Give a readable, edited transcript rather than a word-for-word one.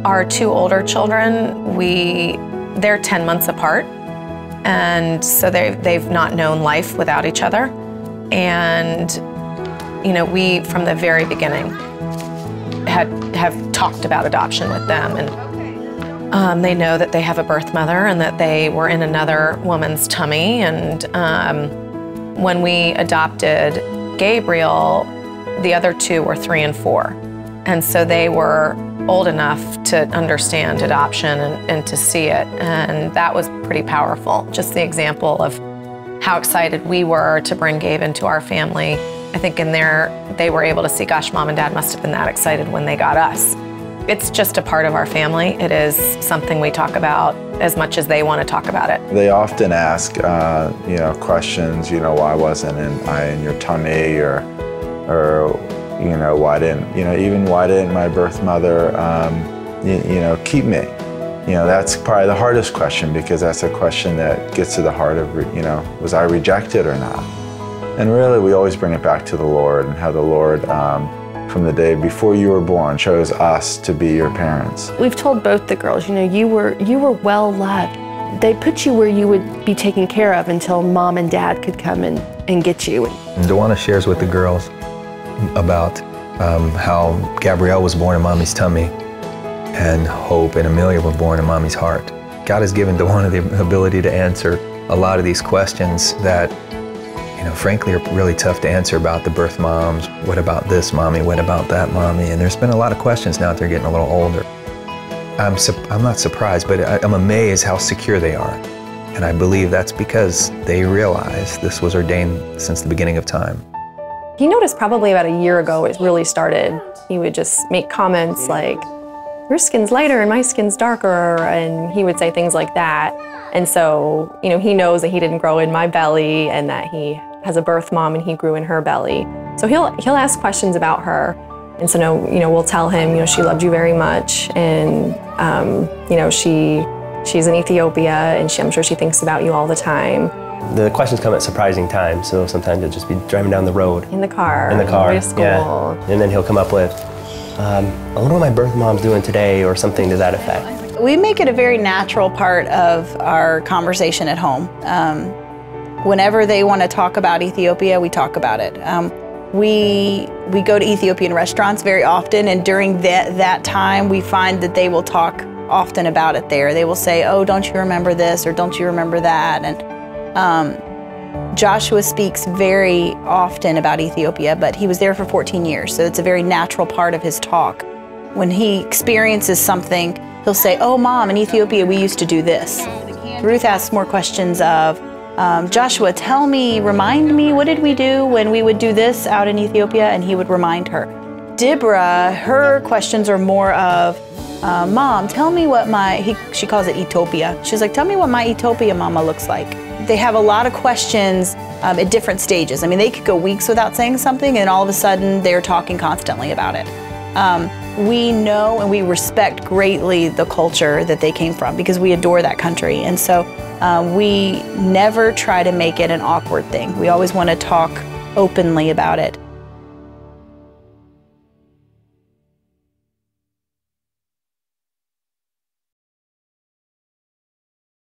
Our two older children, they're 10 months apart, and so they've not known life without each other. And we, from the very beginning, have talked about adoption with them, and they know that they have a birth mother and that they were in another woman's tummy. And when we adopted Gabriel, the other two were 3 and 4, and so they were old enough to understand adoption and to see it, and that was pretty powerful. Just the example of how excited we were to bring Gabe into our family. I think in there, they were able to see, gosh, Mom and Dad must have been that excited when they got us. It's just a part of our family. It is something we talk about as much as they want to talk about it. They often ask, questions, why wasn't I in your tummy, or why didn't my birth mother, keep me? That's probably the hardest question, because that's a question that gets to the heart of, was I rejected or not? And really, we always bring it back to the Lord, and how the Lord, from the day before you were born, chose us to be your parents. We've told both the girls, you were well loved. They put you where you would be taken care of until Mom and Dad could come and get you. DeWanna shares with the girls about how Gabrielle was born in Mommy's tummy, and Hope and Amelia were born in Mommy's heart. God has given DeWanna the ability to answer a lot of these questions that, frankly, are really tough to answer about the birth moms. What about this mommy? What about that mommy? And there's been a lot of questions now that they're getting a little older. I'm not surprised, but I'm amazed how secure they are. And I believe that's because they realize this was ordained since the beginning of time. He noticed probably about a year ago it really started. He would just make comments like, your skin's lighter and my skin's darker, and he would say things like that. And so, he knows that he didn't grow in my belly and that he has a birth mom and he grew in her belly. So he'll ask questions about her. And so, we'll tell him, she loved you very much, and, she's in Ethiopia, and I'm sure she thinks about you all the time. The questions come at surprising times, so sometimes it'll just be driving down the road. In the car. In the car, to school. Yeah. And then he'll come up with, I wonder what my birth mom's doing today, or something to that effect. We make it a very natural part of our conversation at home. Whenever they want to talk about Ethiopia, we talk about it. We go to Ethiopian restaurants very often, and during that time, we find that they will talk often about it there. They will say, oh, don't you remember this, or don't you remember that? And Joshua speaks very often about Ethiopia, but he was there for 14 years, so it's a very natural part of his talk. When he experiences something, he'll say, oh, Mom, in Ethiopia, we used to do this. Ruth asks more questions of, Joshua, remind me, what did we do when we would do this out in Ethiopia? And he would remind her. Deborah, her questions are more of, Mom, tell me what she calls it Ethiopia. She's like, tell me what my Ethiopia mama looks like. They have a lot of questions at different stages. I mean, they could go weeks without saying something, and all of a sudden they're talking constantly about it. We know and we respect greatly the culture that they came from, because we adore that country. And so we never try to make it an awkward thing. We always want to talk openly about it.